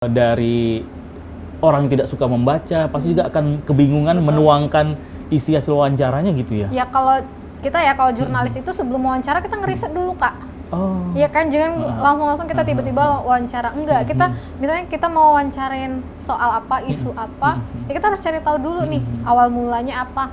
Dari orang yang tidak suka membaca pasti juga akan kebingungan menuangkan isi hasil wawancaranya gitu ya? Ya kalau kita ya, kalau jurnalis itu sebelum wawancara kita ngeriset dulu, Kak. Oh. Iya kan, jangan langsung kita tiba-tiba wawancara. Enggak, kita misalnya kita mau wawancarain soal apa, isu apa, ya kita harus cari tahu dulu nih awal mulanya apa,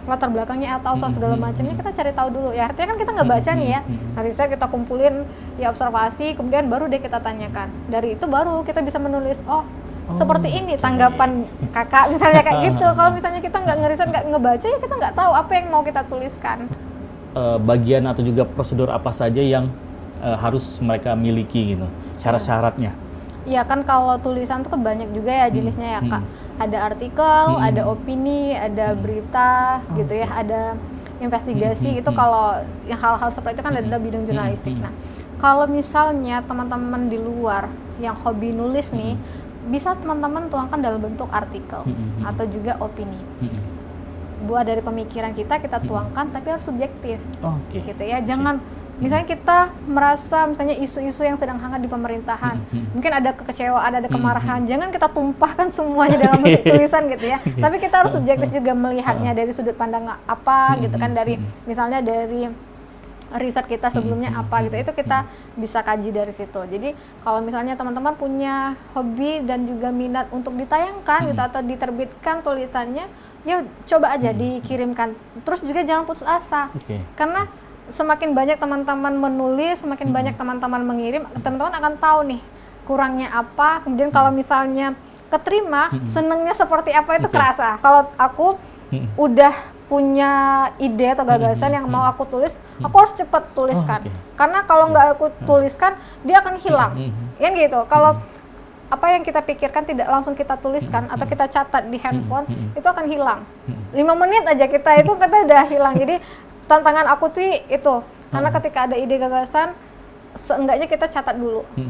latar belakangnya atau soal segala macamnya kita cari tahu dulu. Ya artinya kan kita nggak baca nih ya, riset kita kumpulin, ya observasi, kemudian baru deh kita tanyakan. Dari itu baru kita bisa menulis, seperti ini tanggapan kakak misalnya kayak gitu. Kalau misalnya kita nggak ngeriset, nggak ngebaca, ya kita nggak tahu apa yang mau kita tuliskan. Bagian atau juga prosedur apa saja yang harus mereka miliki gitu, syarat-syaratnya? Iya kan, kalau tulisan tuh banyak juga ya jenisnya ya Kak. Ada artikel, ada opini, ada berita gitu ya, ada investigasi. Itu kalau yang hal-hal seperti itu kan adalah bidang jurnalistik. Nah, kalau misalnya teman-teman di luar yang hobi nulis nih, bisa teman-teman tuangkan dalam bentuk artikel atau juga opini. Buat dari pemikiran kita tuangkan, tapi harus subjektif. Gitu ya, jangan misalnya kita merasa misalnya isu-isu yang sedang hangat di pemerintahan, mungkin ada kekecewaan, ada kemarahan, jangan kita tumpahkan semuanya dalam bentuk tulisan gitu ya. Tapi kita harus subjektif juga melihatnya dari sudut pandang apa gitu kan, dari misalnya dari riset kita sebelumnya apa gitu, itu kita bisa kaji dari situ. Jadi kalau misalnya teman-teman punya hobi dan juga minat untuk ditayangkan gitu atau diterbitkan tulisannya, ya coba aja dikirimkan. Terus juga jangan putus asa, karena semakin banyak teman-teman menulis, semakin banyak teman-teman mengirim, teman-teman akan tahu nih kurangnya apa. Kemudian kalau misalnya keterima, senengnya seperti apa itu kerasa. Kalau aku udah punya ide atau gagasan yang mau aku tulis, aku harus cepat tuliskan. Karena kalau nggak aku tuliskan, dia akan hilang. Kan gitu. Kalau apa yang kita pikirkan tidak langsung kita tuliskan atau kita catat di handphone, itu akan hilang. 5 menit aja kita udah hilang. Jadi tantangan aku tuh itu, karena ketika ada ide gagasan, seenggaknya kita catat dulu.